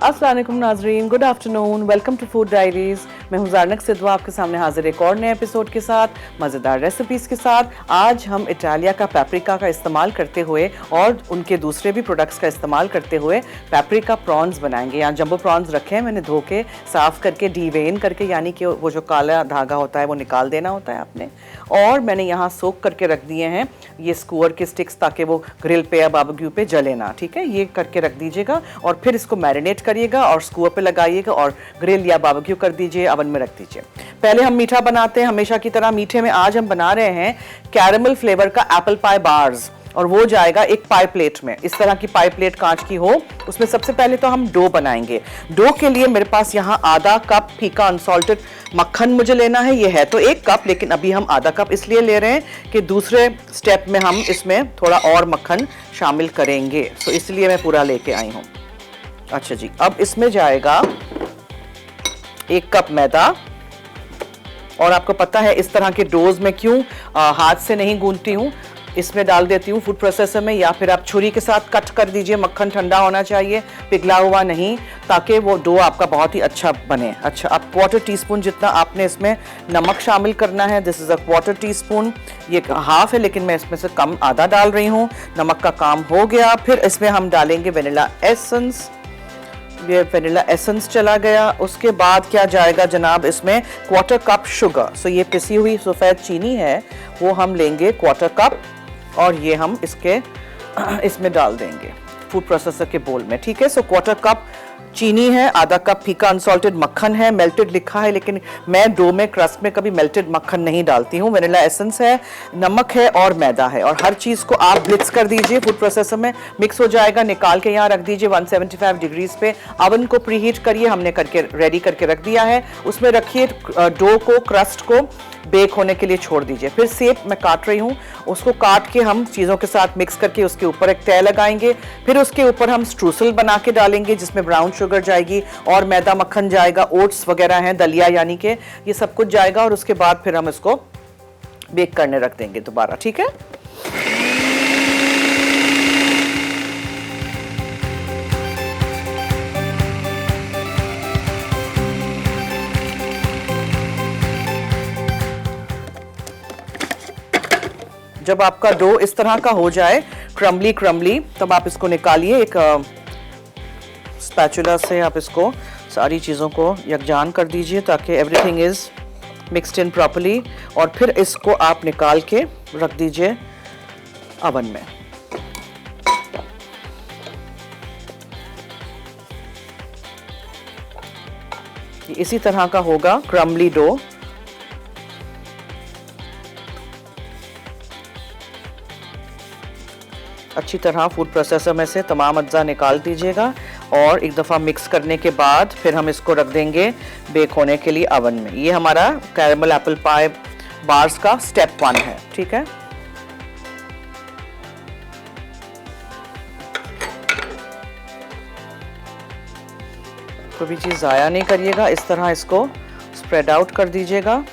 अस्सलाम वालेकुम नाजरीन, good afternoon, welcome to food diaries. मैं हूं ज़ारनक सिद्दवा आपके सामने हाजिर एक और नए एपिसोड के साथ, मज़ेदार रेसिपीज़ के साथ। आज हम इटालिया का पेपरिका का इस्तेमाल करते हुए और उनके दूसरे भी प्रोडक्ट्स का इस्तेमाल करते हुए पेपरिका प्रॉन्स बनाएंगे। यहाँ जंबो प्रॉन्स रखे हैं मैंने धो के, साफ़ करके, डीवेन करके, यानी कि वो जो काला धागा होता है वो निकाल देना होता है आपने। और मैंने यहाँ सोक करके रख दिए हैं ये स्क्वायर के स्टिक्स, ताकि वो ग्रिल पे या बारबेक्यू पे जले ना। ठीक है, ये करके रख दीजिएगा और फिर इसको मैरिनेट करिएगा और स्क्वायर पे लगाइएगा और ग्रिल या बारबेक्यू कर दीजिए, अवन में रख दीजिए। पहले हम मीठा बनाते हैं हमेशा की तरह। मीठे में आज हम बना रहे हैं कैरेमल फ्लेवर का एप्पल पाई बार्स, और वो जाएगा एक पाई प्लेट में। इस तरह की पाई प्लेट कांच की हो, उसमें सबसे पहले तो हम डो बनाएंगे। डो के लिए मेरे पास यहाँ आधा कप फीका अनसॉल्टेड मक्खन मुझे लेना है। ये है तो 1 कप, लेकिन अभी हम आधा कप इसलिए ले रहे हैं कि दूसरे स्टेप में हम इसमें थोड़ा और मक्खन शामिल करेंगे, तो इसलिए मैं पूरा लेके आई हूँ। अच्छा जी, अब इसमें जाएगा 1 कप मैदा। और आपको पता है इस तरह के डोज में क्यों हाथ से नहीं गूंथती हूँ, इसमें डाल देती हूँ फूड प्रोसेसर में, या फिर आप छुरी के साथ कट कर दीजिए। मक्खन ठंडा होना चाहिए, पिघला हुआ नहीं, ताकि वो डो आपका बहुत ही अच्छा बने। अच्छा, अब 1/4 टीस्पून जितना आपने इसमें नमक शामिल करना है। दिस इज़ अ 1/4 टीस्पून, ये हाफ है लेकिन मैं इसमें से कम आधा डाल रही हूँ। नमक का काम हो गया। फिर इसमें हम डालेंगे वेनिला एसेंस। ये वेनिला एसेंस चला गया। उसके बाद क्या जाएगा जनाब, इसमें 1/4 कप शुगर। सो ये पिसी हुई सफ़ेद चीनी है, वो हम लेंगे 1/4 कप, और ये हम इसमें डाल देंगे फूड प्रोसेसर के बोल में। ठीक है, सो 1/4 कप चीनी है, आधा कप फीका अनसॉल्टेड मक्खन है। मेल्टेड लिखा है लेकिन मैं डो में क्रस्ट में कभी मेल्टेड मक्खन नहीं डालती हूँ। वेनिला एसेंस है, नमक है और मैदा है, और हर चीज़ को आप ब्लिट्स कर दीजिए फूड प्रोसेसर में। मिक्स हो जाएगा, निकाल के यहाँ रख दीजिए 175 डिग्रीज पे। अवन को प्रीहीट करिए, हमने करके रेडी करके रख दिया है। उसमें रखिए डो को, क्रस्ट को बेक होने के लिए छोड़ दीजिए। फिर सेब मैं काट रही हूँ, उसको काट के हम चीज़ों के साथ मिक्स करके उसके ऊपर एक तय लगाएंगे। फिर उसके ऊपर हम स्ट्रूसल बना के डालेंगे, जिसमें ब्राउन शुगर जाएगी और मैदा मक्खन जाएगा, ओट्स वगैरह हैं, दलिया यानी कि ये सब कुछ जाएगा। और उसके बाद फिर हम इसको बेक करने रख देंगे दोबारा। ठीक है, जब आपका डो इस तरह का हो जाए क्रम्बली क्रम्बली, तब आप इसको निकालिए। एक स्पैचुला से आप इसको सारी चीज़ों को यकजान कर दीजिए ताकि everything is mixed in properly. और फिर इसको आप निकाल के रख दीजिए अवन में। इसी तरह का होगा क्रम्बली डो। अच्छी तरह फूड प्रोसेसर में से तमाम अज्जा निकाल दीजिएगा, और एक दफ़ा मिक्स करने के बाद फिर हम इसको रख देंगे बेक होने के लिए अवन में। ये हमारा कैरेमल एप्पल पाई बार्स का स्टेप 1 है। ठीक है, कोई भी चीज़ ज़ाया नहीं करिएगा, इस तरह इसको स्प्रेड आउट कर दीजिएगा।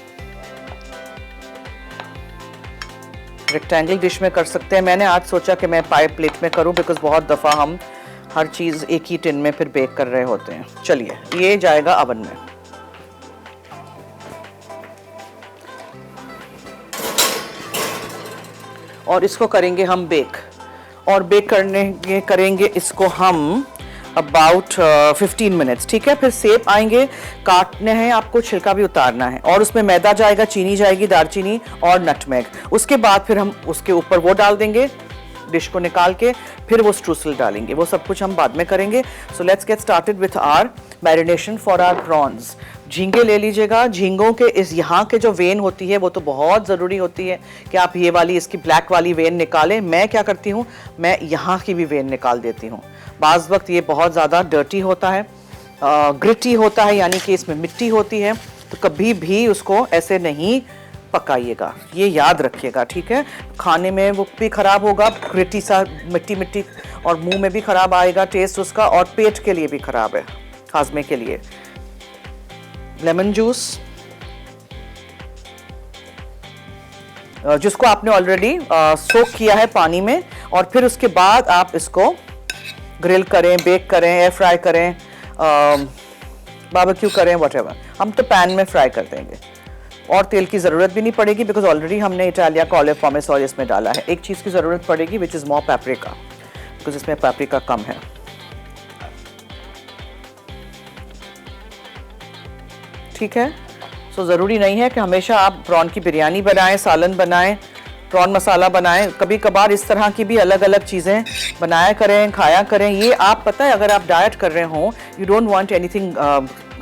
रेक्टेंगल डिश में कर सकते हैं, मैंने आज सोचा कि मैं पाई प्लेट में करूं, बिकॉज बहुत दफ़ा हम हर चीज़ एक ही टिन में फिर बेक कर रहे होते हैं। चलिए, ये जाएगा अवन में। और इसको करेंगे हम बेक, और बेक करेंगे इसको हम अबाउट 15 मिनट्स। ठीक है, फिर सेब आएंगे, काटने हैं आपको, छिलका भी उतारना है, और उसमें मैदा जाएगा, चीनी जाएगी, दालचीनी और नटमेग। उसके बाद फिर हम उसके ऊपर वो डाल देंगे, डिश को निकाल के, फिर वो स्ट्रूसल डालेंगे। वो सब कुछ हम बाद में करेंगे। So let's get started with our marination for our prawns. झींगे ले लीजिएगा। झींगों के इस यहाँ के जो वेन होती है वो तो बहुत ज़रूरी होती है कि आप ये वाली, इसकी ब्लैक वाली वेन निकालें। मैं क्या करती हूँ, मैं यहाँ की भी वेन निकाल देती हूँ। बाज़ वक्त ये बहुत ज़्यादा डर्टी होता है, ग्रिटी होता है, यानी कि इसमें मिट्टी होती है, तो कभी भी उसको ऐसे नहीं पकाइएगा, ये याद रखिएगा। ठीक है, खाने में वो भी ख़राब होगा, ग्रिटी सा मिट्टी मिट्टी, और मुंह में भी ख़राब आएगा टेस्ट उसका, और पेट के लिए भी ख़राब है, हाजमे के लिए। लेमन जूस, जिसको आपने ऑलरेडी सोक किया है पानी में, और फिर उसके बाद आप इसको ग्रिल करें, बेक करें, एयर फ्राई करें, बारबेक्यू करें, व्हाटएवर, हम तो पैन में फ्राई कर देंगे और तेल की ज़रूरत भी नहीं पड़ेगी बिकॉज ऑलरेडी हमने इटालिया का ऑलिव पॉमेस ऑयल इसमें डाला है। एक चीज़ की ज़रूरत पड़ेगी which is more paprika, because इसमें पेपरिका कम है। ठीक है, सो ज़रूरी नहीं है कि हमेशा आप प्रॉन की बिरयानी बनाएं, सालन बनाएं, प्रॉन मसाला बनाएं। कभी कभार इस तरह की भी अलग अलग चीज़ें बनाया करें, खाया करें। ये आप पता है, अगर आप डाइट कर रहे हो, you don't want anything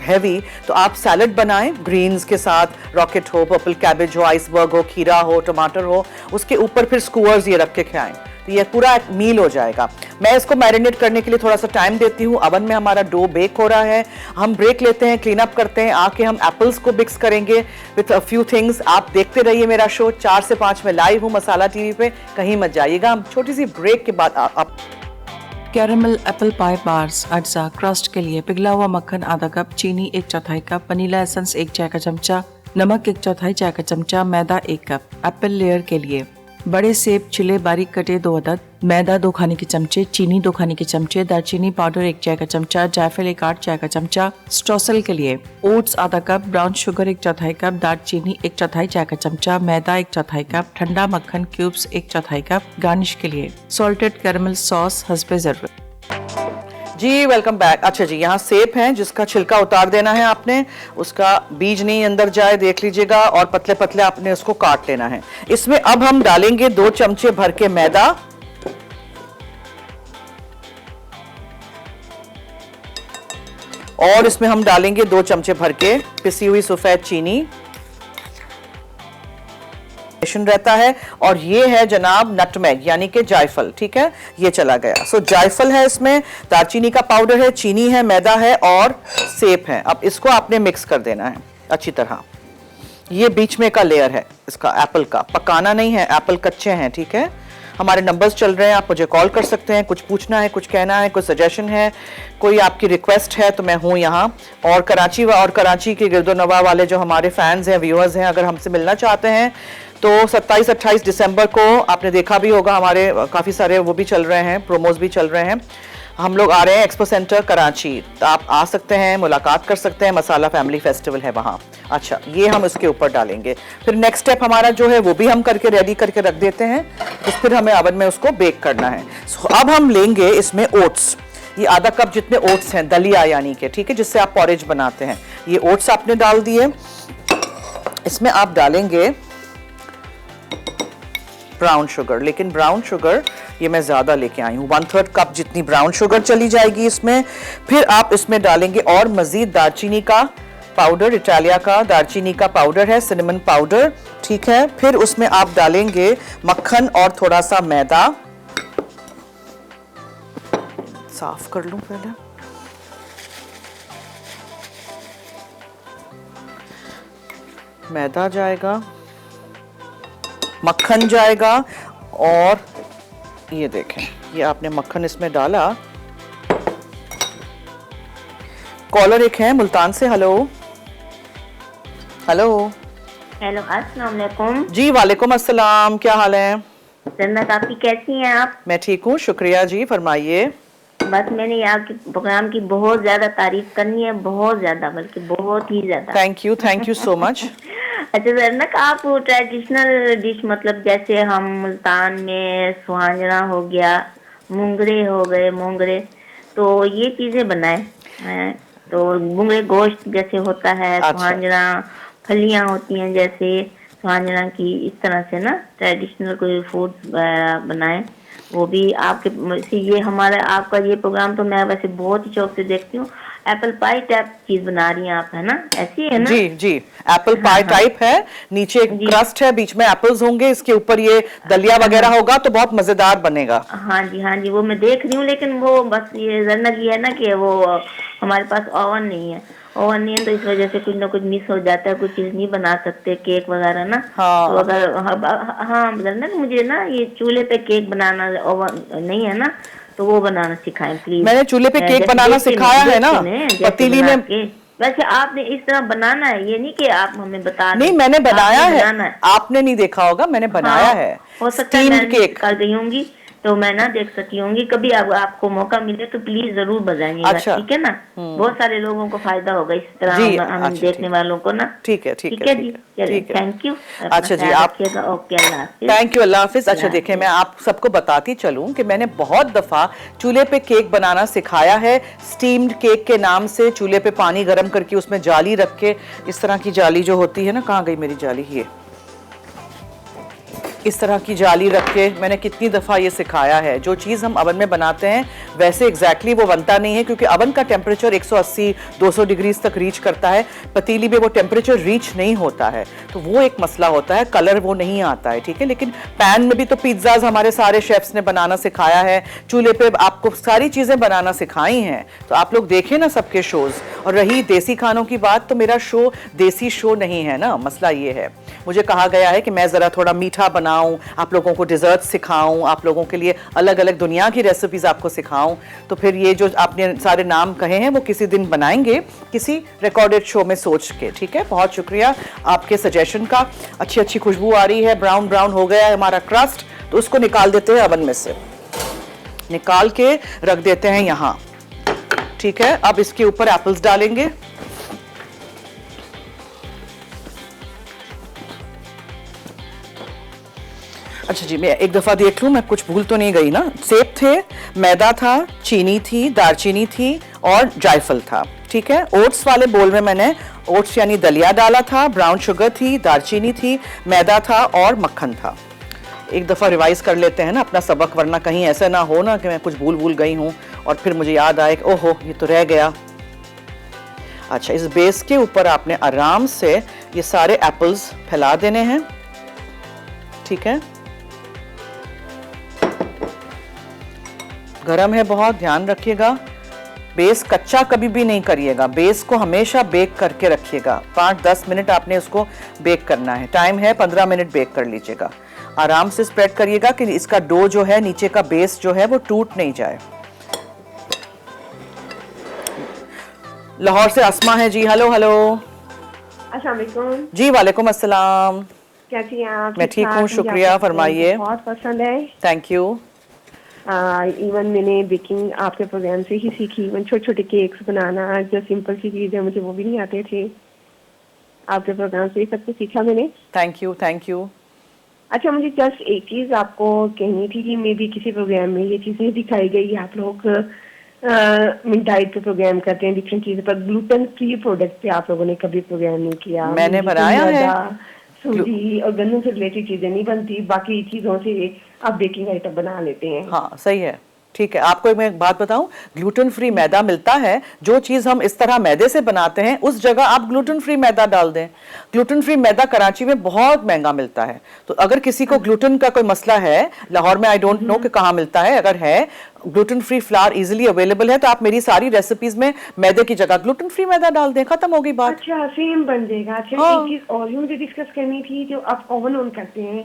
heavy, तो आप सैलड बनाएं ग्रीन्स के साथ, रॉकेट हो, पर्पल कैबेज हो, आइसबर्ग हो, खीरा हो, टमाटर हो, उसके ऊपर फिर स्कूअर्स ये रख के खाएं, तो ये पूरा एक मील हो जाएगा। मैं इसको मैरिनेट करने के लिए थोड़ा सा टाइम देती हूँ। ओवन में हमारा डो बेक हो रहा है, हम ब्रेक लेते हैं, क्लीन अप करते हैं, आके हम एप्पल्स को मिक्स करेंगे विथ अ फ्यू थिंग्स। आप देखते रहिए मेरा शो, 4 से 5 में लाइव हूँ मसाला टीवी पे, कहीं मत जाइएगा। हम छोटी सी ब्रेक के बाद आप कैरेमल एप्पल पाई बार्स अज्जा क्रस्ट के लिए पिघला हुआ मक्खन आधा कप, चीनी 1/4 कप, वनीला एसेंस 1 चाय का चमचा, नमक 1/4 चाय का चमचा, मैदा 1 कप। एप्पल लेयर के लिए बड़े सेब छिले बारीक कटे 2 अदद, मैदा 2 खाने के चमचे, चीनी 2 खाने के चमचे, दालचीनी पाउडर 1 चाय का चमचा, जायफल 1/8 चाय का चमचा। स्ट्रोसल के लिए ओट्स आधा कप, ब्राउन शुगर 1/4 कप, दालचीनी 1/4 चाय का चमचा, मैदा 1/4 कप, ठंडा मक्खन क्यूब्स 1/4 कप। गार्निश के लिए सॉल्टेड कैरेमल सॉस हस्बे जरूरत। जी वेलकम बैक। अच्छा जी, यहाँ सेब है जिसका छिलका उतार देना है आपने, उसका बीज नहीं अंदर जाए देख लीजिएगा, और पतले पतले आपने उसको काट लेना है। इसमें अब हम डालेंगे 2 चमचे भर के मैदा, और इसमें हम डालेंगे 2 चमचे भर के पिसी हुई सफेद चीनी रहता है, और ये है जनाब नटमेग यानी कि जायफल। ठीक है, ये चला गया। सो जायफल है इसमें, दालचीनी का पाउडर है, चीनी है, मैदा है और सेब है। अब इसको आपने मिक्स कर देना है अच्छी तरह। ये बीच में का लेयर है इसका एप्पल का, पकाना नहीं है, एप्पल कच्चे हैं। ठीक है, हमारे नंबर्स चल रहे हैं, आप मुझे कॉल कर सकते हैं, कुछ पूछना है, कुछ कहना है, कोई सजेशन है, कोई आपकी रिक्वेस्ट है, तो मैं हूँ यहाँ। और कराची के गिरदोनवा वाले जो हमारे फैंस हैं, व्यूअर्स हैं, अगर हमसे मिलना चाहते हैं तो 27-28 दिसंबर को आपने देखा भी होगा, हमारे काफ़ी सारे वो भी चल रहे हैं, प्रोमोज भी चल रहे हैं। हम लोग आ रहे हैं एक्सपो सेंटर कराची, तो आप आ सकते हैं, मुलाकात कर सकते हैं। मसाला फैमिली फेस्टिवल है वहाँ। अच्छा, ये हम इसके ऊपर डालेंगे। फिर नेक्स्ट स्टेप हमारा जो है वो भी हम करके रेडी करके रख देते हैं, तो फिर हमें ओवन में उसको बेक करना है। अब हम लेंगे इसमें ओट्स, ये आधा कप जितने ओट्स हैं, दलिया यानी कि, ठीक है, जिससे आप पॉरेज बनाते हैं। ये ओट्स आपने डाल दिए। इसमें आप डालेंगे ब्राउन शुगर, लेकिन ब्राउन शुगर ये मैं ज़्यादा लेके आई हूँ, 1/3 कप जितनी ब्राउन शुगर चली जाएगी इसमें। फिर आप इसमें डालेंगे और मज़ीद दालचीनी का पाउडर, इटालिया का दालचीनी का पाउडर है, सिनेमन पाउडर। ठीक है, फिर उसमें आप डालेंगे मक्खन और थोड़ा सा मैदा। साफ कर लूँ पहले। मैदा जाएगा, मक्खन जाएगा, और ये देखें, ये आपने मक्खन इसमें डाला। कॉलर एक है मुल्तान से। हेलो हेलो हेलो, अस्सलाम वालेकुम। जी वालेकुम अस्सलाम, क्या हाल है? जन्नत, आपकी कैसी हैं आप? मैं ठीक हूँ, शुक्रिया जी, फरमाइए। बस मैंने आपके प्रोग्राम की बहुत ज्यादा तारीफ करनी है, बहुत ज्यादा, बल्कि बहुत ही ज्यादा। Thank you so much. अच्छा जन्नत, आप ट्रेडिशनल डिश, मतलब जैसे हम मुल्तान में सुहांजना हो गया, मुंगरे हो गए, मोंगरे, तो ये चीजें बनाए हैं। तो मुंगरे गोश्त जैसे होता है, अच्छा। सुहांजना फलियां होती हैं जैसे सुहांजना की, इस तरह से ना ट्रेडिशनल कोई फूड बनाए, वो भी आपके। ये हमारा आपका ये प्रोग्राम तो मैं वैसे बहुत ही शौक से देखती हूँ। एप्पल पाई टाइप चीज बना रही हैं आप, है ना? ऐसी है ना? जी जी, एप्पल पाई टाइप है, नीचे क्रस्ट है, बीच में एप्पल्स होंगे, इसके ऊपर ये दलिया वगैरह होगा, तो बहुत मजेदार बनेगा। हाँ जी, वो मैं देख रही हूँ, लेकिन वो बस ये जन्नत ये है ना कि वो हमारे पास ओवन नहीं है, तो इस वजह से कुछ ना कुछ मिस हो जाता है, कुछ चीज नहीं बना सकते, केक वगैरह ना। हाँ। तो अगर हाँ जन्नत, मुझे ना ये चूल्हे पे केक बनाना ओवन नहीं है ना, तो वो बनाना सिखाएं प्लीज। मैंने चूल्हे पे केक बनाना सिखाया है ना, पतीली में। वैसे आपने इस तरह बनाना है, ये नहीं कि आप हमें बता नहीं, मैंने बनाया है, आपने नहीं देखा होगा, मैंने बनाया है। हो सकता है मैं कर गई होंगी, तो मैं ना देख सकी होंगी, कभी आपको मौका मिले तो प्लीज जरूर बताइएगा। अच्छा। ठीक है ना, बहुत सारे लोगों को फायदा होगा इस तरह, जी, हम अच्छा, देखने ठीक। वालों को ना। ठीक है, ठीक ठीक है, है ठीक जी, है, चलिए, ठीक है। थैंक यू, अच्छा जी, आप रखिएगा। ओके, अल्लाह हाफिज। थैंक यू, अल्लाह हाफिज। अच्छा अल्लाह देखिए, हाफिज। मैं आप सबको बताती चलूं कि मैंने बहुत दफ़ा चूल्हे पे केक बनाना सिखाया है। स्टीम्ड केक के नाम से चूल्हे पे पानी गर्म करके उसमें जाली रख के, इस तरह की जाली जो होती है ना, कहाँ गई मेरी जाली, ये इस तरह की जाली रख के मैंने कितनी दफ़ा ये सिखाया है। जो चीज़ हम अवन में बनाते हैं वैसे एग्जैक्टली वो बनता नहीं है, क्योंकि अवन का टेम्परेचर 180-200 डिग्रीज तक रीच करता है, पतीली में वो टेम्परेचर रीच नहीं होता है, तो वो एक मसला होता है, कलर वो नहीं आता है। ठीक है, लेकिन पैन में भी तो पिज्ज़ाज हमारे सारे शेफ्स ने बनाना सिखाया है, चूल्हे पे आपको सारी चीज़ें बनाना सिखाई हैं, तो आप लोग देखें ना सबके शोज़। और रही देसी खानों की बात, तो मेरा शो देसी शो नहीं है ना, मसला ये है, मुझे कहा गया है कि मैं ज़रा थोड़ा मीठा बनाऊं, आप लोगों को डिज़र्ट सिखाऊं, आप लोगों के लिए अलग अलग दुनिया की रेसिपीज़ आपको सिखाऊं। तो फिर ये जो आपने सारे नाम कहे हैं वो किसी दिन बनाएंगे किसी रिकॉर्डेड शो में सोच के। ठीक है, बहुत शुक्रिया आपके सजेशन का। अच्छी अच्छी खुशबू आ रही है, ब्राउन ब्राउन हो गया है हमारा क्रस्ट, तो उसको निकाल देते हैं अवन में से, निकाल के रख देते हैं यहाँ। ठीक है, अब इसके ऊपर एप्पल्स डालेंगे। अच्छा जी, मैं एक दफ़ा देख लूँ मैं कुछ भूल तो नहीं गई ना। सेब थे, मैदा था, चीनी थी, दालचीनी थी और जायफल था। ठीक है, ओट्स वाले बोल में मैंने ओट्स यानी दलिया डाला था, ब्राउन शुगर थी, दालचीनी थी, मैदा था और मक्खन था। एक दफ़ा रिवाइज कर लेते हैं ना अपना सबक, वरना कहीं ऐसा ना हो ना कि मैं कुछ भूल गई हूँ और फिर मुझे याद आए कि ओहो ये तो रह गया। अच्छा, इस बेस के ऊपर आपने आराम से ये सारे एप्पल्स फैला देने हैं। ठीक है, गरम है बहुत, ध्यान रखिएगा। बेस कच्चा कभी भी नहीं करिएगा, बेस को हमेशा बेक करके रखिएगा। 5-10 मिनट आपने उसको बेक करना है, टाइम है 15 मिनट बेक कर लीजिएगा। आराम से स्प्रेड करिएगा कि इसका डो जो है, नीचे का बेस जो है वो टूट नहीं जाए। लाहौर से अस्मा है जी, हेलो हेलो। अस्सलाम वालेकुम जी वालेकुम अस्सलाम। कैसी हैं आप? मैं ठीक हूँ, शुक्रिया, फरमाइए। बहुत पसंद है। Thank you. इवन मैंने बेकिंग आपके प्रोग्राम से ही सीखी, इवन छोटे छोटे केक्स बनाना, जो सिंपल सी चीज़ है मुझे वो भी नहीं आते थे, आपके प्रोग्राम से ही सब कुछ सीखा मैंने। Thank you, thank you. अच्छा, मुझे जस्ट एक चीज़ आपको कहनी थी कि मे बी किसी प्रोग्राम में ये चीज़ें दिखाई गई, आप लोग डाइट पे प्रोग्राम करते हैं डिफरेंट चीज़ों पर, ग्लूटेन फ्री प्रोडक्ट पे आप लोगों ने कभी प्रोग्राम नहीं किया। मैंने बनाया है। सूजी और गन्नों से रिलेटेड चीजें नहीं बनती, बाकी चीजों से आप बेकिंग आइटम बना लेते हैं। हाँ सही है, ठीक है। आपको मैं एक बात बताऊं, ग्लूटेन फ्री मैदा मिलता है। जो चीज हम इस तरह मैदे से बनाते हैं उस जगह आप ग्लूटेन फ्री मैदा डाल दें। ग्लूटेन फ्री मैदा कराची में बहुत महंगा मिलता है, तो अगर किसी को ग्लूटेन का कोई मसला है, लाहौर में आई डोंट नो कि कहाँ मिलता है, अगर है gluten free flower easily available है तो आप मेरी सारी रेसिपीज में मैदे की जगह ग्लूटेन फ्री मैदा डाल दें, खत्म होगी बात। अच्छा, सेम बन जाएगा। अच्छा, हाँ। एक चीज और मुझे डिस्कस करनी थी, जो आप ओवन ऑन करते हैं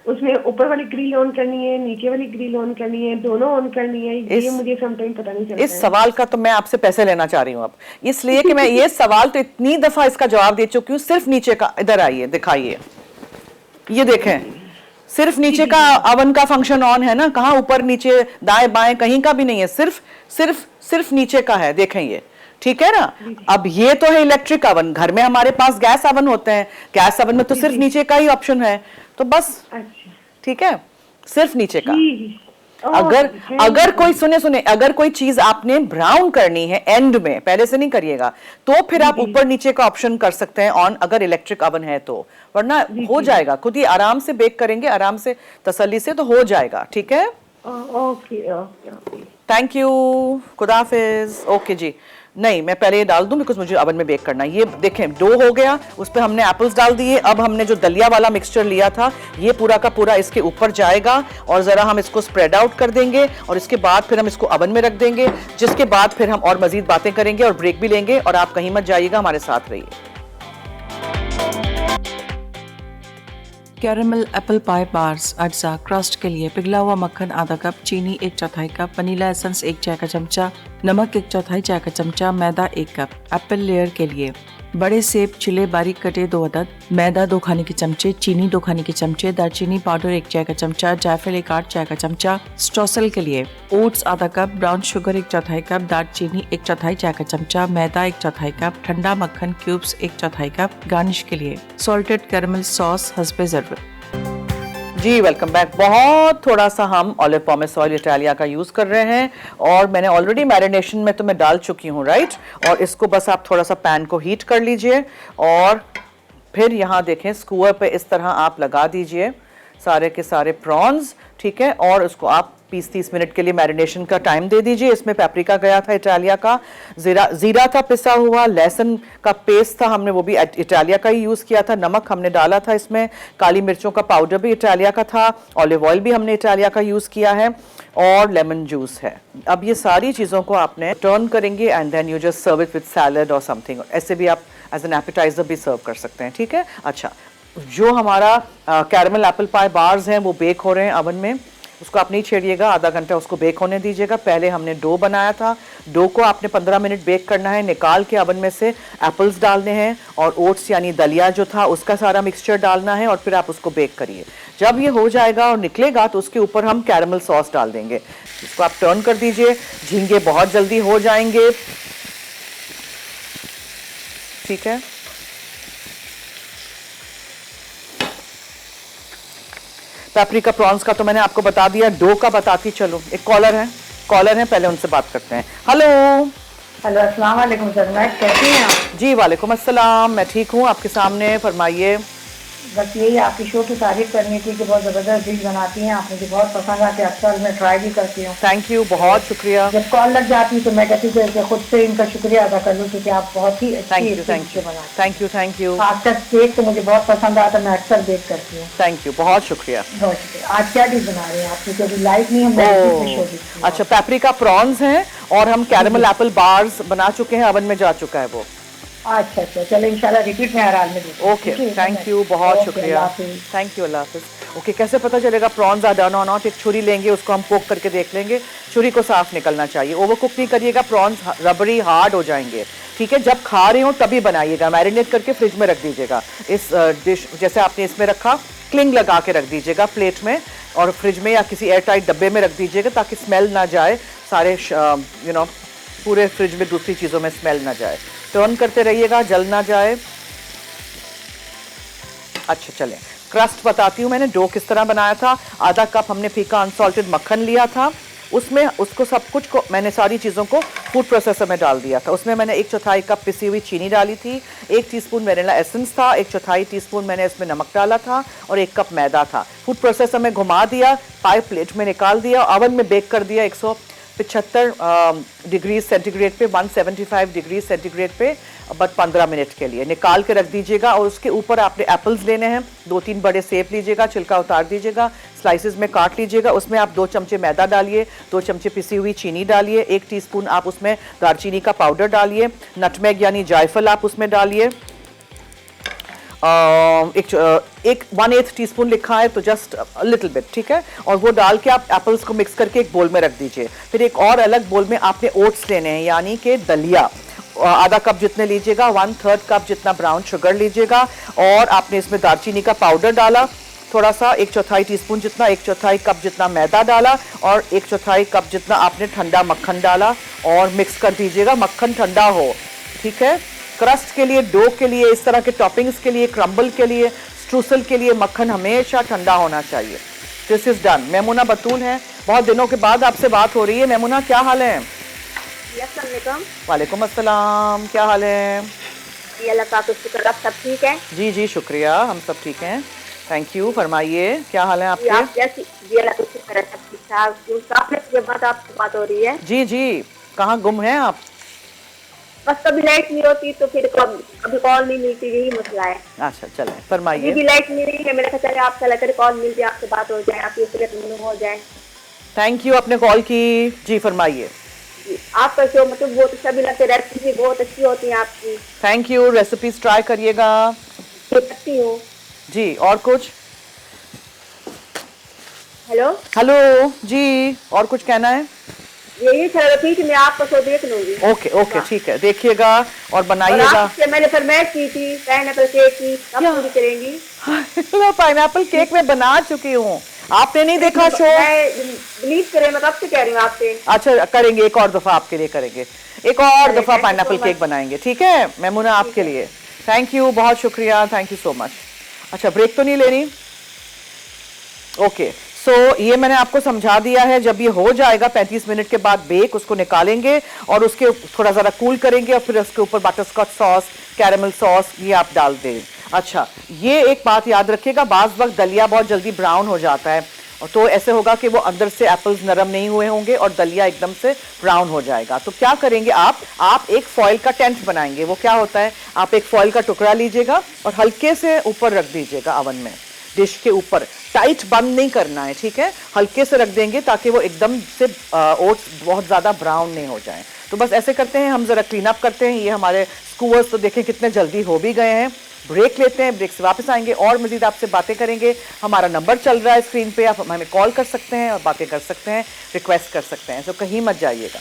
उसमें ऊपर वाली ग्रिल ऑन करनी है, नीचे वाली ग्रिल ऑन करनी है, दोनों ऑन करनी है, ये मुझे समटाइम पता नहीं चलता इस सवाल का तो मैं आपसे पैसे लेना चाह रही हूँ अब, इसलिए कि मैं ये सवाल तो इतनी दफा इसका जवाब दे चुकी हूँ। सिर्फ नीचे का, इधर आइए दिखाइए, ये देखें, सिर्फ नीचे का अवन का फंक्शन ऑन है ना, कहाँ ऊपर नीचे दाएं बाएं कहीं का भी नहीं है, सिर्फ नीचे का है, देखें ये, ठीक है ना। अब ये तो है इलेक्ट्रिक अवन, घर में हमारे पास गैस अवन होते हैं, गैस अवन में तो सिर्फ नीचे का ही ऑप्शन है, तो बस ठीक है, सिर्फ नीचे का। अगर कोई सुने अगर कोई चीज आपने ब्राउन करनी है एंड में, पहले से नहीं करिएगा, तो फिर आप ऊपर नीचे का ऑप्शन कर सकते हैं ऑन, अगर इलेक्ट्रिक अवन है तो, वरना हो जाएगा खुद ही, आराम से बेक करेंगे, आराम से तसल्ली से तो हो जाएगा, ठीक है। ओके, थैंक यू, खुदा हाफिज। ओके जी, नहीं मैं पहले ये डाल दूं बिकॉज मुझे अवन में बेक करना है। ये देखें डो हो गया, उस पर हमने एप्पल्स डाल दिए। अब हमने जो दलिया वाला मिक्सचर लिया था ये पूरा का पूरा इसके ऊपर जाएगा और ज़रा हम इसको स्प्रेड आउट कर देंगे और इसके बाद फिर हम इसको अवन में रख देंगे, जिसके बाद फिर हम और मज़ीद बातें करेंगे और ब्रेक भी लेंगे, और आप कहीं मत जाइएगा, हमारे साथ रहिए। कैरेमल एप्पल पाई बार्स अज्जा क्रस्ट के लिए पिघला हुआ मक्खन आधा कप, चीनी 1/4 कप, वनीला एसेंस 1 चाय का चमचा, नमक 1/4 चाय का चमचा, मैदा 1 कप। एप्पल लेयर के लिए बड़े सेब छिले बारीक कटे 2 अदद, मैदा 2 खाने के चमचे, चीनी 2 खाने के चमचे, दालचीनी पाउडर 1 चाय का चमचा, जायफल 1 8 चाय का चमचा। स्ट्रॉसल के लिए ओट्स आधा कप, ब्राउन शुगर 1/4 कप, दालचीनी 1/4 चाय का चमचा, मैदा 1/4 कप, ठंडा मक्खन क्यूब्स 1/4 कप। गार्निश के लिए सॉल्टेड कैरमल सॉस हस्बे ज़रूरत। जी वेलकम बैक। बहुत थोड़ा सा हम ऑलिव पॉमेस ऑयल इटालिया का यूज़ कर रहे हैं और मैंने ऑलरेडी मैरिनेशन में तो मैं डाल चुकी हूँ, राइट। और इसको बस आप थोड़ा सा पैन को हीट कर लीजिए और फिर यहाँ देखें स्क्यूअर पे इस तरह आप लगा दीजिए सारे के सारे प्रॉन्स, ठीक है। और उसको आप 20-30 मिनट के लिए मैरिनेशन का टाइम दे दीजिए। इसमें पेपरिका गया था इटालिया का, जीरा था पिसा हुआ, लहसुन का पेस्ट था, हमने वो भी इटालिया का ही यूज़ किया था, नमक हमने डाला था इसमें, काली मिर्चों का पाउडर भी इटालिया का था, ऑलिव ऑयल भी हमने इटालिया का यूज़ किया है और लेमन जूस है। अब ये सारी चीज़ों को आपने टर्न करेंगे and then you just serve it with salad और समथिंग। ऐसे भी आप एज एन एपेटाइजर भी सर्व कर सकते हैं, ठीक है। अच्छा, जो हमारा कैरमल एप्पल पाई बार्स हैं वो बेक हो रहे हैं ओवन में, उसको आप नहीं छेड़िएगा, आधा घंटा उसको बेक होने दीजिएगा। पहले हमने डो बनाया था, डो को आपने 15 मिनट बेक करना है। निकाल के ओवन में से एप्पल्स डालने हैं और ओट्स यानी दलिया जो था उसका सारा मिक्सचर डालना है और फिर आप उसको बेक करिए। जब ये हो जाएगा और निकलेगा तो उसके ऊपर हम कैरमल सॉस डाल देंगे। इसको आप टर्न कर दीजिए, झींगे बहुत जल्दी हो जाएंगे, ठीक है। पेपरिका प्रॉन्स का तो मैंने आपको बता दिया, डो का बताती चलो। एक कॉलर है, पहले उनसे बात करते हैं। हेलो हेलो, अस्सलाम वालेकुम सर, मैं कैसी हैं आप? जी वालेकुम अस्सलाम, मैं ठीक हूँ, आपके सामने फरमाइए। बस यही आपकी शो की तारीफ करनी थी कि बहुत ज़बरदस्त डिश बनाती हैं आप, मुझे बहुत पसंद आती है, अक्सर मैं ट्राई भी करती हूँ। थैंक यू, बहुत शुक्रिया। जब कॉल लग जाती तो मैं कहती थी कि खुद से इनका शुक्रिया अदा कर लूँ क्योंकि आप बहुत ही अच्छी थैंक यू बनाती हैं। खासकर केक तो मुझे बहुत पसंद आता, मैं अक्सर बेक करती हूँ। थैंक यू, बहुत शुक्रिया। बहुत शुक्रिया। आज क्या डिश बना रहे हैं आप, क्योंकि अभी लाइट नहीं, हम अच्छा, पेपरिका प्रॉन्स हैं और हम कैरमल एप्पल बार्स बना चुके हैं, ओवन में जा चुका है वो। अच्छा, चलो इंशाल्लाह रिपीट में हराल में। ओके, थैंक यू, बहुत शुक्रिया। थैंक यू, अल्लाह हाफिज़। ओके, कैसे पता चलेगा प्रॉन्स आर डन और नॉट? एक छुरी लेंगे, उसको हम पोक करके देख लेंगे, छुरी को साफ निकलना चाहिए। ओवर कुक नहीं करिएगा, प्रॉन्स रबड़ी हार्ड हो जाएंगे, ठीक है। जब खा रहे हो तभी बनाइएगा, मैरिनेट करके फ्रिज में रख दीजिएगा। इस डिश जैसे आपने इसमें रखा, क्लिंग लगा के रख दीजिएगा प्लेट में और फ्रिज में या किसी एयर टाइट डब्बे में रख दीजिएगा ताकि स्मेल ना जाए, सारे पूरे फ्रिज में दूसरी चीज़ों में स्मेल ना जाए। टर्न करते रहिएगा, जल ना जाए। अच्छा चलें, क्रस्ट बताती हूँ मैंने डो किस तरह बनाया था। आधा कप हमने फीका अनसॉल्टेड मक्खन लिया था, उसमें उसको सब कुछ को मैंने सारी चीज़ों को फूड प्रोसेसर में डाल दिया था। उसमें मैंने 1/4 कप पिसी हुई चीनी डाली थी, 1 टीस्पून वेनिला एसेंस था, 1/4 टीस्पून मैंने इसमें नमक डाला था और 1 कप मैदा था। फूड प्रोसेसर में घुमा दिया, पाई प्लेट में निकाल दिया, ओवन में बेक कर दिया 175 डिग्री सेंटीग्रेड पे, 175 डिग्री सेंटीग्रेड पे बस 15 मिनट के लिए निकाल के रख दीजिएगा। और उसके ऊपर आपने एप्पल्स लेने हैं, 2-3 बड़े सेब लीजिएगा, छिलका उतार दीजिएगा, स्लाइसेस में काट लीजिएगा। उसमें आप 2 चमचे मैदा डालिए, 2 चमचे पिसी हुई चीनी डालिए, 1 टीस्पून आप उसमें दालचीनी का पाउडर डालिए, नटमेग यानी जायफल आप उसमें डालिए, एक 1/8 टीस्पून लिखा है तो जस्ट लिटिल बिट, ठीक है। और वो डाल के आप एप्पल्स को मिक्स करके एक बोल में रख दीजिए। फिर एक और अलग बोल में आपने ओट्स लेने हैं यानी कि दलिया, आधा कप जितने लीजिएगा, 1/3 कप जितना ब्राउन शुगर लीजिएगा और आपने इसमें दालचीनी का पाउडर डाला थोड़ा सा, 1/4 टीस्पून जितना, 1/4 कप जितना मैदा डाला और 1/4 कप जितना आपने ठंडा मक्खन डाला और मिक्स कर दीजिएगा। मक्खन ठंडा हो, ठीक है। क्रस्ट के लिए, डो के लिए, इस तरह के टॉपिंग्स के लिए, क्रम्बल के लिए, स्ट्रूसल के लिए मक्खन हमेशा ठंडा होना चाहिए। This is done. Maimuna Batool हैं, बहुत दिनों के बाद आपसे बात हो रही है। मेमुना क्या हाल है? वालेकुम अस्सलाम, क्या हाल है? शुक्र, आप सब ठीक है? जी जी शुक्रिया, हम सब ठीक हैं, थैंक यू। फरमाइए क्या हाल है आपके? आपसे बात हो रही है। जी जी, कहाँ गुम हैं आप? बस कभी लाइट नहीं होती तो फिर कभी कॉल नहीं मिलती, यही मसला है। अच्छा चलें, फरमाइए। भी लाइट नहीं रही है, मैंने कहा चले आपसे लेकर कॉल मिल जाए, आपसे बात हो जाए, आपकी उससे हो जाए। थैंक यू, आपने कॉल की। जी फरमाइए। आपका शो मतलब बहुत अच्छा भी लगता है, रेसिपी बहुत अच्छी होती है आपकी। थैंक यू, रेसिपीज ट्राई करिएगा। करती हूँ जी। और कुछ? हेलो हेलो जी, और कुछ कहना है? यही सर रिपीट में आपका शो देख लूंगी। ओके ओके ठीक है, देखिएगा और और बनाइएगा। आपसे मैंने फरमाइश की थी पाइनएप्पल केक की, कब पूरी करेंगी? मैं पाइनएप्पल केक में बना चुकी हूँ, आपने नहीं देखा शो? मैं बिलीव करें, मैं कब से कह रही हूँ आपसे। अच्छा करेंगे, एक और दफा आपके लिए करेंगे, एक और दफा thank you pineapple so cake much। बनाएंगे, ठीक है मेमुना, आपके लिए। थैंक यू, बहुत शुक्रिया, थैंक यू सो मच। अच्छा ब्रेक तो नहीं लेनी? ओके सो ये मैंने आपको समझा दिया है। जब ये हो जाएगा 35 मिनट के बाद बेक, उसको निकालेंगे और उसके थोड़ा ज़रा कूल करेंगे और फिर उसके ऊपर butterscotch sauce, caramel sauce ये आप डाल दें। अच्छा ये एक बात याद रखिएगा, बाज़ वक्त दलिया बहुत जल्दी ब्राउन हो जाता है, तो ऐसे होगा कि वो अंदर से एप्पल्स नरम नहीं हुए होंगे और दलिया एकदम से ब्राउन हो जाएगा। तो क्या करेंगे आप एक फॉइल का टेंट बनाएंगे। वो क्या होता है, आप एक फॉइल का टुकड़ा लीजिएगा और हल्के से ऊपर रख दीजिएगा अवन में, डिश के ऊपर, टाइट बंद नहीं करना है, ठीक है, हल्के से रख देंगे ताकि वो एकदम से ओट्स बहुत ज़्यादा ब्राउन नहीं हो जाएं। तो बस ऐसे करते हैं हम, ज़रा क्लीन अप करते हैं। ये हमारे स्कूवर्स तो देखें कितने जल्दी हो भी गए हैं। ब्रेक लेते हैं, ब्रेक से वापस आएंगे और मज़ीद आपसे बातें करेंगे। हमारा नंबर चल रहा है स्क्रीन पे, आप हमें कॉल कर सकते हैं और बातें कर सकते हैं, रिक्वेस्ट कर सकते हैं, तो कहीं मत जाइएगा।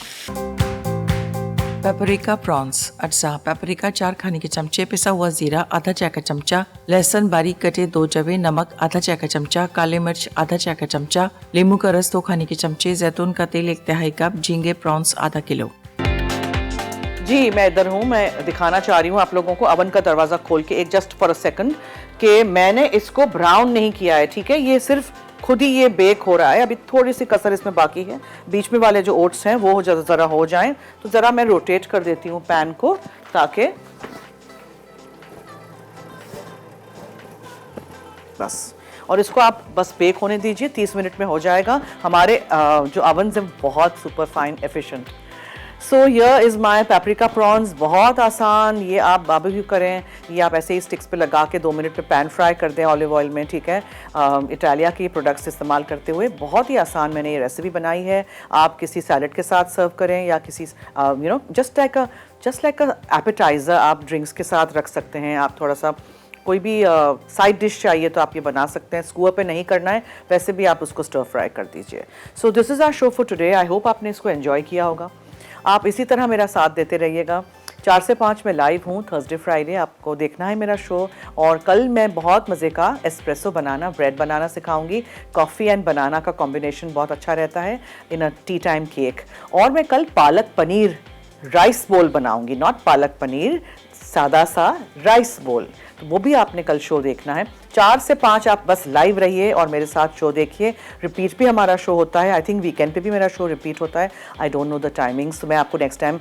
पेपरिका प्रॉन्स अज्जा पेपरिका 4 खाने के चमचे, पिसा हुआ जीरा आधा चाय का चमचा, लहसुन बारीक कटे 2 जवे, नमक आधा चाय का चमचा, काले मिर्च आधा चाय का चमचा, नींबू का रस 2 खाने के चमचे, जैतून का तेल 1/3 कप, झींगे प्रॉन्स आधा किलो। जी मैं इधर हूँ, मैं दिखाना चाह रही हूँ आप लोगों को अवन का दरवाज़ा खोल के एक जस्ट फॉर अ सेकंड कि मैंने इसको ब्राउन नहीं किया है, ठीक है, ये सिर्फ खुद ही ये बेक हो रहा है। अभी थोड़ी सी कसर इसमें बाकी है, बीच में वाले जो ओट्स हैं वो ज़रा हो जाएं। तो ज़रा मैं रोटेट कर देती हूँ पैन को ताकि बस, और इसको आप बस बेक होने दीजिए, 30 मिनट में हो जाएगा। हमारे जो अवन है बहुत super fine efficient. So here is my paprika prawns, बहुत आसान। ये आप बारबेक्यू करें, ये आप ऐसे ही स्टिक्स पे लगा के 2 मिनट पे पैन फ्राई कर दें ऑलिव ऑयल में, ठीक है। इटालिया के प्रोडक्ट्स इस्तेमाल करते हुए बहुत ही आसान मैंने ये रेसिपी बनाई है। आप किसी सैलड के साथ सर्व करें या किसी जस्ट लाइक अ एपेटाइज़र आप ड्रिंक्स के साथ रख सकते हैं। आप थोड़ा सा कोई भी साइड डिश चाहिए तो आप ये बना सकते हैं। स्क्यूअर पे नहीं करना है, वैसे भी आप उसको स्टर फ्राई कर दीजिए। So this is our show for today. I hope आपने इसको एंजॉय किया होगा। आप इसी तरह मेरा साथ देते रहिएगा। 4 से 5 में लाइव हूँ थर्सडे फ्राइडे, आपको देखना है मेरा शो। और कल मैं बहुत मज़े का एस्प्रेसो बनाना, ब्रेड बनाना सिखाऊंगी। कॉफ़ी एंड बनाना का कॉम्बिनेशन बहुत अच्छा रहता है in a tea time cake. और मैं कल पालक पनीर राइस बोल बनाऊंगी, नॉट पालक पनीर, सादा सा राइस बोल, तो वो भी आपने कल शो देखना है। 4 से 5 आप बस लाइव रहिए और मेरे साथ शो देखिए। रिपीट भी हमारा शो होता है, आई थिंक वीकेंड पे भी मेरा शो रिपीट होता है। I don't know the timings, तो मैं आपको नेक्स्ट टाइम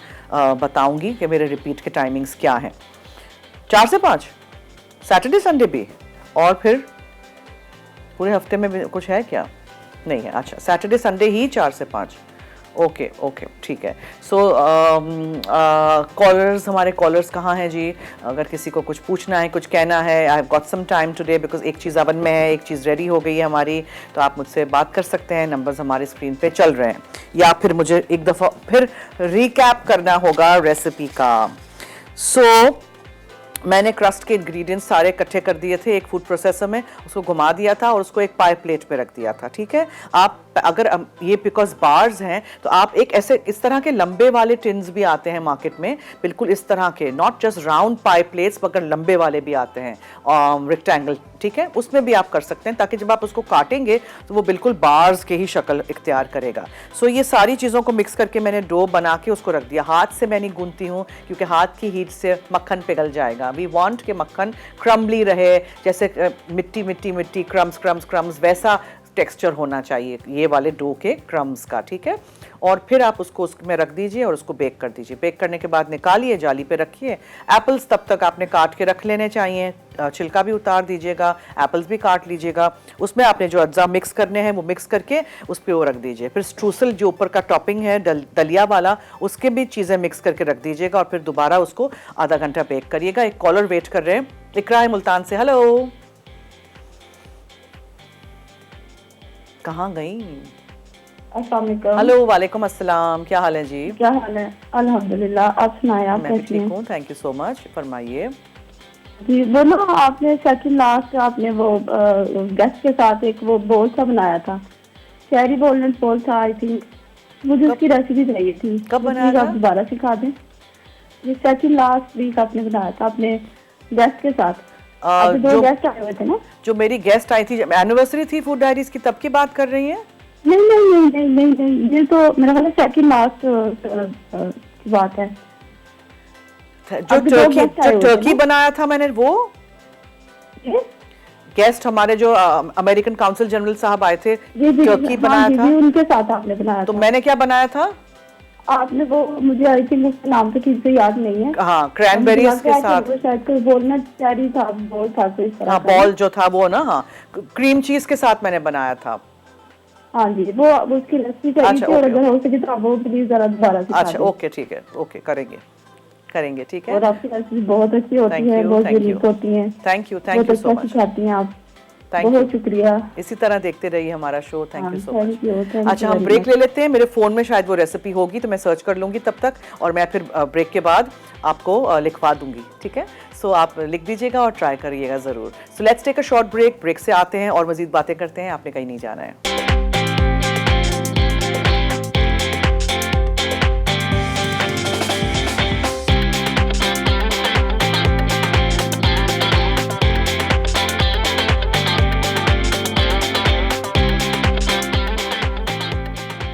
बताऊंगी कि मेरे रिपीट के टाइमिंग्स क्या हैं। 4 से 5 सैटरडे संडे भी, और फिर पूरे हफ्ते में भी कुछ है क्या? नहीं है। अच्छा सैटरडे संडे ही 4 से 5। ओके ओके ठीक है। सो कॉलर्स, हमारे कॉलर्स कहाँ हैं जी? अगर किसी को कुछ पूछना है, कुछ कहना है, I have got some time today because एक चीज़ अवन में है, एक चीज़ रेडी हो गई है हमारी, तो आप मुझसे बात कर सकते हैं। नंबर्स हमारे स्क्रीन पे चल रहे हैं, या फिर मुझे एक दफ़ा फिर रिकैप करना होगा रेसिपी का। सो मैंने क्रस्ट के इंग्रेडिएंट्स सारे इकट्ठे कर दिए थे एक फूड प्रोसेसर में, उसको घुमा दिया था और उसको एक पाई प्लेट पे रख दिया था, ठीक है। आप अगर ये बिकॉज बार्स हैं तो आप एक ऐसे इस तरह के लंबे वाले टिन्स भी आते हैं मार्केट में, बिल्कुल इस तरह के, not just round pi plates मगर लंबे वाले भी आते हैं रेक्टेंगल, ठीक है, उसमें भी आप कर सकते हैं ताकि जब आप उसको काटेंगे तो वो बिल्कुल बार्स के ही शक्ल इख्तियार करेगा। सो ये सारी चीज़ों को मिक्स करके मैंने डो बना के उसको रख दिया। हाथ से मैं नहीं गूंथती हूँ क्योंकि हाथ की हीट से मक्खन पिघल जाएगा। वी वांट के मक्खन क्रम्बली रहे, जैसे मिट्टी मिट्टी मिट्टी, क्रम्स क्रम्स क्रम्स, वैसा टेक्सचर होना चाहिए ये वाले डो के क्रम्स का, ठीक है। और फिर आप उसको उसमें रख दीजिए और उसको बेक कर दीजिए। बेक करने के बाद निकालिए, जाली पे रखिए। एप्पल्स तब तक आपने काट के रख लेने चाहिए, छिलका भी उतार दीजिएगा, एप्पल्स भी काट लीजिएगा। उसमें आपने जो अज्जा मिक्स करने हैं वो मिक्स करके उस पर वो रख दीजिए। फिर स्ट्रूसल जो ऊपर का टॉपिंग है दलिया वाला, उसके भी चीज़ें मिक्स करके रख दीजिएगा और फिर दोबारा उसको आधा घंटा बेक करिएगा। एक कॉलर वेट कर रहे हैं, इकरा है मुल्तान से। हेलो, कहाँ गई? अस्सलाम वालेकुम। हेलो, वालेकुम अस्सलाम, क्या हाल है जी? क्या हाल है? अल्हम्दुलिल्लाह, आप सुनाए, आप मैं भी कैसी ठीक हैं? हूँ, थैंक यू सो मच। फरमाइए। जी वो ना आपने सेकंड लास्ट आपने वो गेस्ट के साथ एक वो बोल सा बनाया था, चेरी बोल था आई थिंक, मुझे उसकी रेसिपी चाहिए थी। कब तो बनाया प्लीज था? आप दोबारा सिखा दें। ये सेकंड लास्ट वीक आपने बनाया था अपने गेस्ट के साथ। आपके दो जो गेस्ट आए हुए थे ना? जो मेरी गेस्ट आई थी, एनिवर्सरी थी फूड डायरीज की, तब की बात कर रही हैं? नहीं नहीं नहीं नहीं नहीं नहीं, ये तो मेरा ख्याल है सेकंड लास्ट की बात है। जो आपके दो टर्की guest आए जो हुए थे टर्की ना? बनाया था मैंने, वो ये? गेस्ट हमारे जो अमेरिकन काउंसिल जनरल साहब आए थे, जी जी टर्की हाँ बनाया जी था। जी, उनके साथ आपने बनाया तो था। मैंने क्या बनाया था? आपने वो, मुझे आई थिंक उसका नाम तो ठीक से याद नहीं है। हाँ, क्रैनबेरीज के साथ। वो शायद कोई बोलना चेरी था, बॉल था कोई इस तरह हाँ, का। बॉल जो था वो ना, हाँ, क्रीम चीज के साथ मैंने बनाया था। हाँ जी, वो उसकी रेसिपी चाहिए अच्छा, थी, और ओके, अगर हो सके तो आप वो प्लीज जरा दोबारा सिखा अच्छा, दें। ओके, ठीक है, ओके, करेंगे, ठीक है। और आपकी रेसिपी बहुत अच्छी होती Thank है, you, बहुत thank यूनिक you. होती है। थैंक यू बहुत सो अच्छा मच। सिखाती हैं आप। Thank you. बहुत शुक्रिया। इसी तरह देखते रहिए हमारा show. Thank you so much. Thank you. अच्छा, हम ब्रेक ले लेते हैं। मेरे फ़ोन में शायद वो रेसिपी होगी तो मैं सर्च कर लूँगी तब तक, और मैं फिर ब्रेक के बाद आपको लिखवा दूँगी, ठीक है? सो आप लिख दीजिएगा और ट्राई करिएगा ज़रूर। So let's take a short break. Break से आते हैं और मज़ीद बातें करते हैं। आपने कहीं नहीं जाना है।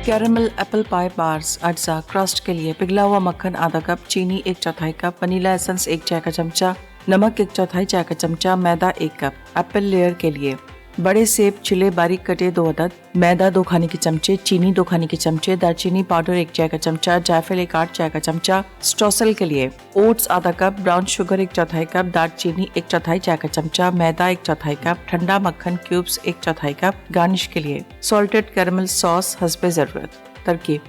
कैरेमल एप्पल पाई बार्स अज्जा क्रस्ट के लिए पिघला हुआ मक्खन आधा कप, चीनी 1/4 कप, वनीला एसेंस 1 चाय का चमचा, नमक 1/4 चाय का चमचा, मैदा 1 कप। एप्पल लेयर के लिए बड़े सेब छिले बारीक कटे 2 अदद, मैदा 2 खाने के चमचे, चीनी 2 खाने के चमचे, दालचीनी पाउडर 1 चाय का चमचा, जायफल 1/8 चाय का चमचा। स्ट्रॉसल के लिए ओट्स आधा कप, ब्राउन शुगर 1/4 कप, दालचीनी 1/4 चाय का चमचा, मैदा 1/4 कप, ठंडा मक्खन क्यूब्स 1/4 कप। गार्निश के लिए सॉल्टेड कैरेमल सॉस हस्बे जरूरत। तरकीब: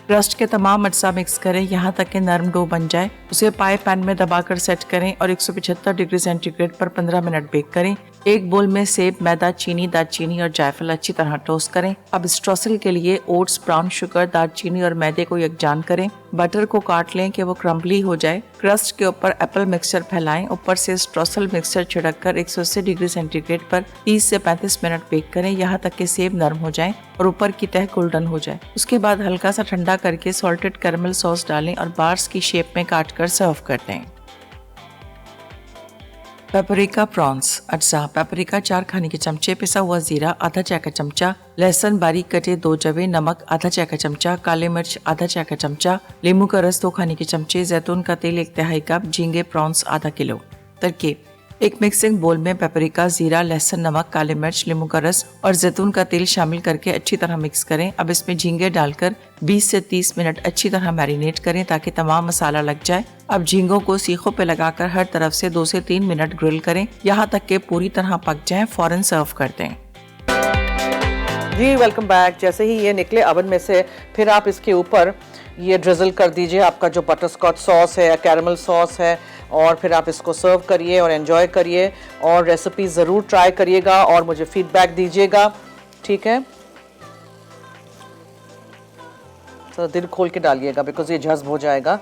क्रस्ट के तमाम अज्जा मिक्स करें यहाँ तक कि नरम डो बन जाए। उसे पाए पैन में दबाकर सेट करें और 175 डिग्री सेंटीग्रेड पर 15 मिनट बेक करें। एक बोल में सेब, मैदा, चीनी, दालचीनी और जायफल अच्छी तरह टोस्ट करें। अब स्ट्रॉसल के लिए ओट्स, ब्राउन शुगर, दालचीनी और मैदे को यकजान करें। बटर को काट लें कि वो क्रम्बली हो जाए। क्रस्ट के ऊपर एप्पल मिक्सचर फैलाएं। ऊपर से स्ट्रॉसल मिक्सचर छिड़ककर 180 डिग्री सेंटीग्रेड पर 30 से 35 मिनट बेक करें यहाँ तक कि सेब नरम हो जाए और ऊपर की तह गोल्डन हो जाए। उसके बाद हल्का सा ठंडा करके सॉल्टेड कैरेमल सॉस डालें और बार्स की शेप में काट कर सर्व कर दें। पेपरिका प्रॉन्स अज्जा: पेपरिका 4 खाने के चमचे, पिसा हुआ जीरा आधा चाय का चमचा, लहसुन बारीक कटे 2 जवे, नमक आधा चाय का चमचा, काले मिर्च आधा चाय का चमचा, नींबू का रस 2 खाने के चमचे, जैतून का तेल 1/3 कप, झींगे प्रॉन्स आधा किलो। तरकीब: एक मिक्सिंग बोल में पेपरिका, जीरा, लहसुन, नमक, काले मिर्च, नींबू का रस और जैतून का तेल शामिल करके अच्छी तरह मिक्स करें। अब इसमें झींगे डालकर 20 से 30 मिनट अच्छी तरह मैरिनेट करें ताकि तमाम मसाला लग जाए। अब झींगों को सीखों पे लगाकर हर तरफ से 2 से 3 मिनट ग्रिल करें यहाँ तक कि पूरी तरह पक जाएं। फौरन सर्व कर दें। जी, वेलकम बैक। जैसे ही ये निकले ओवन में से, फिर आप इसके ऊपर ये ड्रिजल कर दीजिए आपका जो बटर स्कॉच सॉस है, कैरेमल सॉस है, और फिर आप इसको सर्व करिए और एंजॉय करिए। और रेसिपी ज़रूर ट्राई करिएगा और मुझे फीडबैक दीजिएगा, ठीक है? तो दिल खोल के डालिएगा बिकॉज ये जज्ब हो जाएगा।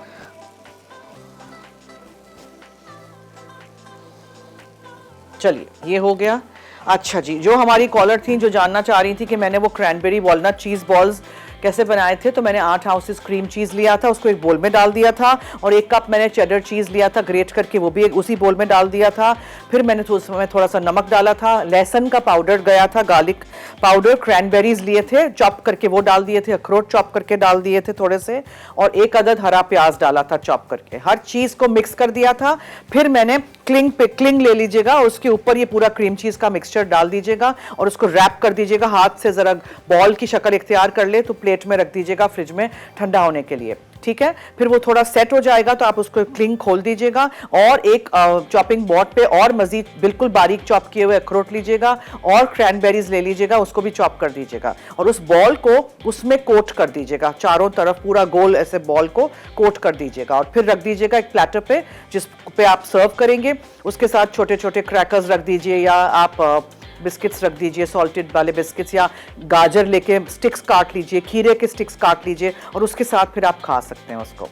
चलिए, ये हो गया। अच्छा जी, जो हमारी कॉलर थी जो जानना चाह रही थी कि मैंने वो क्रैनबेरी वॉलनट चीज़ बॉल्स कैसे बनाए थे, तो मैंने 8 आउंसेस क्रीम चीज़ लिया था, उसको एक बोल में डाल दिया था, और 1 कप मैंने चेडर चीज़ लिया था ग्रेट करके, वो भी उसी बोल में डाल दिया था। फिर मैंने उसमें थोड़ा सा नमक डाला था, लहसुन का पाउडर गया था, गार्लिक पाउडर, क्रैनबेरीज लिए थे चॉप करके वो डाल दिए थे, अखरोट चॉप करके डाल दिए थे थोड़े से, और 1 अदद हरा प्याज डाला था चॉप करके। हर चीज़ को मिक्स कर दिया था। फिर मैंने क्लिंग ले लीजिएगा, उसके ऊपर ये पूरा क्रीम चीज़ का मिक्सचर डाल दीजिएगा और उसको रैप कर दीजिएगा, हाथ से ज़रा बॉल की शक्ल इख्तियार कर ले तो प्लेट में रख दीजिएगा फ्रिज में ठंडा होने के लिए, ठीक है? फिर वो थोड़ा सेट हो जाएगा तो आप उसको क्लिंग खोल दीजिएगा और एक चॉपिंग बोर्ड पे और मजीद बिल्कुल बारीक चॉप किए हुए अखरोट लीजिएगा और क्रैनबेरीज ले लीजिएगा, उसको भी चॉप कर दीजिएगा और उस बॉल को उसमें कोट कर दीजिएगा, चारों तरफ पूरा गोल ऐसे बॉल को कोट कर दीजिएगा और फिर रख दीजिएगा एक प्लेटर पे जिस पे आप सर्व करेंगे। उसके साथ छोटे छोटे क्रैकर्स रख दीजिए या आप बिस्किट्स रख दीजिए, सॉल्टेड वाले बिस्किट्स, या गाजर लेके स्टिक्स काट लीजिए, खीरे के स्टिक्स काट लीजिए और उसके साथ फिर आप खा सकते हैं उसको।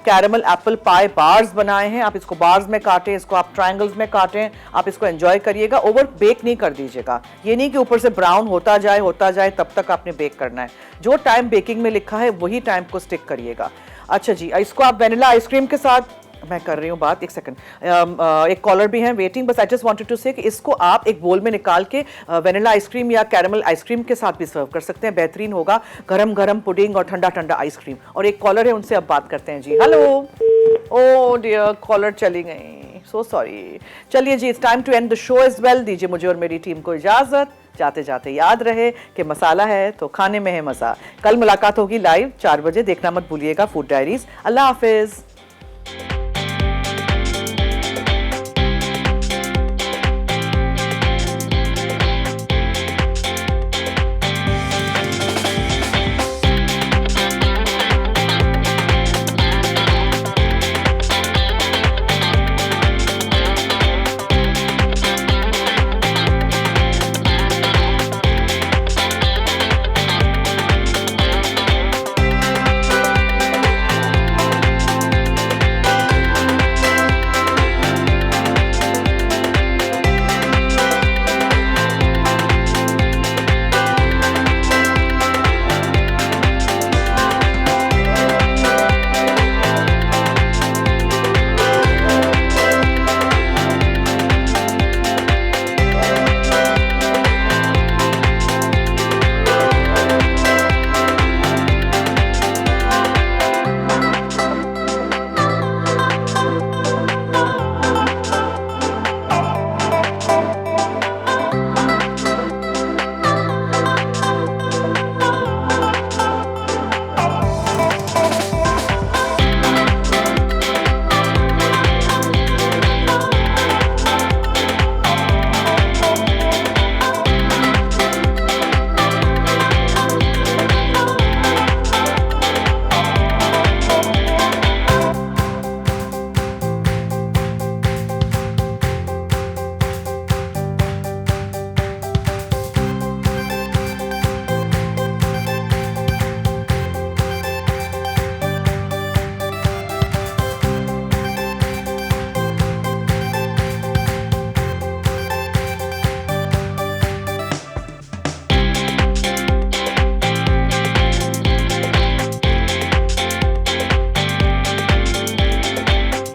कैरेमल एप्पल पाई बार्स बनाए हैं। आप इसको बार्स में काटें, इसको आप ट्रायंगल्स में काटें, आप इसको एंजॉय करिएगा। ओवर बेक नहीं कर दीजिएगा, ये नहीं कि ऊपर से ब्राउन होता जाए तब तक आपने बेक करना है। जो टाइम बेकिंग में लिखा है वही टाइम को स्टिक करिएगा। अच्छा जी, इसको आप वेनिला आइसक्रीम के साथ, मैं कर रही हूँ बात, एक सेकंड, एक कॉलर भी है वेटिंग, बस आई जस्ट वांटेड टू से कि इसको आप एक बोल में निकाल के वेनिला आइसक्रीम या कैरेमल आइसक्रीम के साथ भी सर्व कर सकते हैं। बेहतरीन होगा, गरम गरम पुडिंग और ठंडा ठंडा आइसक्रीम। और एक कॉलर है, उनसे अब बात करते हैं जी। हेलो, ओ डियर, कॉलर चली गई, सो सॉरी। चलिए जी, it's time to end the show as well. दीजिए मुझे और मेरी टीम को इजाजत। जाते जाते याद रहे कि मसाला है तो खाने में है मजा। कल मुलाकात होगी लाइव 4 बजे, देखना मत भूलिएगा फूड डायरीज। अल्लाह हाफिज।